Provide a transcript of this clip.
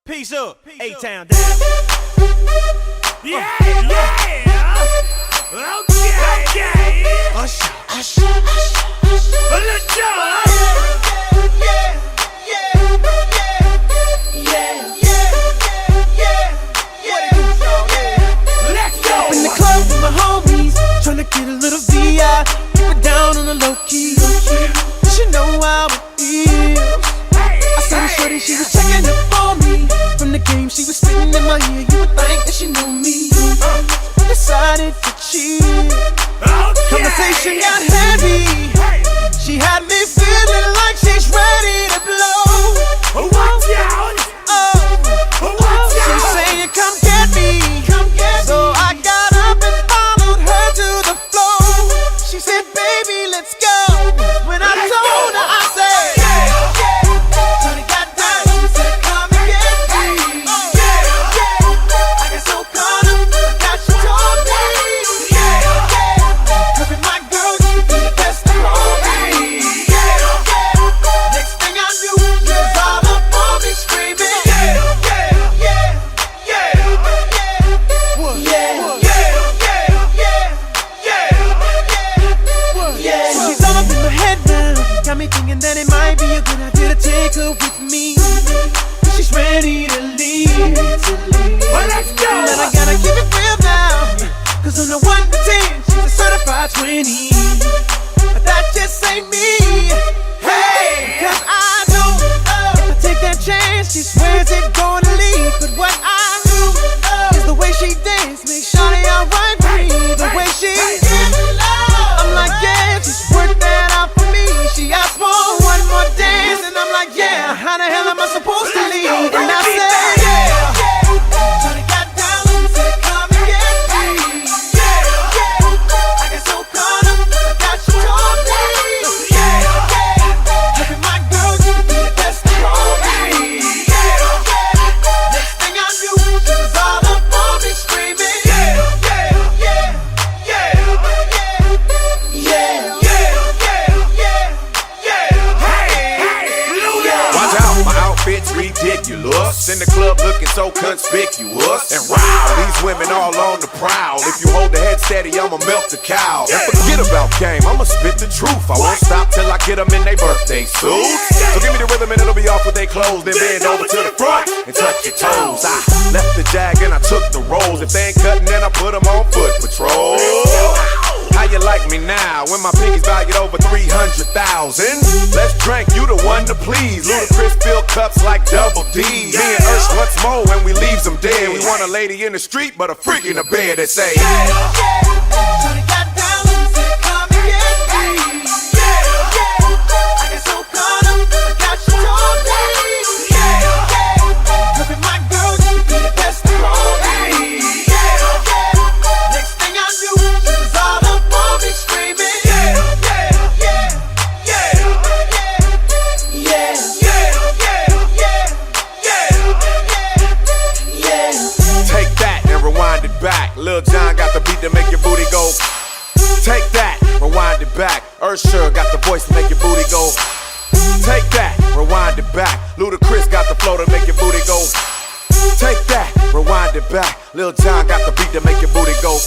Peace up, A-Town down. Yeah, okay. Usher, usher, A little joy. Let's go. Up in the club with my homies, tryna get a little VI. Keep it down on the low key. She know how it is. I saw the shorty, she was checking up on me. From the game, she was spitting in my ear. You would think that she knew me. Decided to cheat. Conversation got heavy. She had me feeling like she's ready to blow. Watch out. She saying, come get me. So I got up and followed her to the floor. She said, baby, let's go. When I told her, I said, Shorty got down, she said, come and get me. I got so caught up, forgot she told me. Her and my girl used to be the best of me. Next thing I knew, she was all up on me screaming. She's all up in my head now, got me thinking that it might be a good idea to take her with me. She's ready to leave. Well, let's go. And I gotta keep it real now, cause on the 1 to 10, she's a certified 20. But that just ain't me. Hey, cause I know if I take that chance, she swears it's gonna lead. But what I do is the way she dance makes shawty alright with me. The way she I'm like, yeah, just work that out for me. She asked for one more dance, and I'm like, yeah, how the hell am I supposed to leave? And I said, Shawty got down, she said, come and get me. I got so caught up, forgot she told me. Her and my girl used to be the best of me. Next thing I knew, she was all up on me screaming. Watch out, my outfit's ridiculous. In the club looking so conspicuous. And wow, these women all on the prowl. If you hold the head steady, I'ma melt the cow. And forget about game, I'ma spit the truth. I won't stop till I get them in their birthday suits. So give me the rhythm and it'll be off with their clothes. Then bend over to the front and touch your toes. I left the jag and I took the rolls. If they ain't cutting, then I put them on foot patrol. How you like me now when my pinkies valued over 300,000? Let's drink, you the one to please. Ludacris fill cups like Double D. Me and Ursh once more when we leaves them dead. We want a lady in the street, but a freak in the bed that say, Shawty got down, she said, come and get me. I got so caught up, forgot she told me. Her and my girl used to be the best of me. Next thing I knew, she was all up on me screaming. take that and rewind it back. Lil Jon got the beat to make your booty go. Take that, rewind it back. Ursher got the voice to make your booty go. Take that, rewind it back. Ludacris got the flow to make your booty go. Take that, rewind it back. Lil Jon got the beat to make your booty go.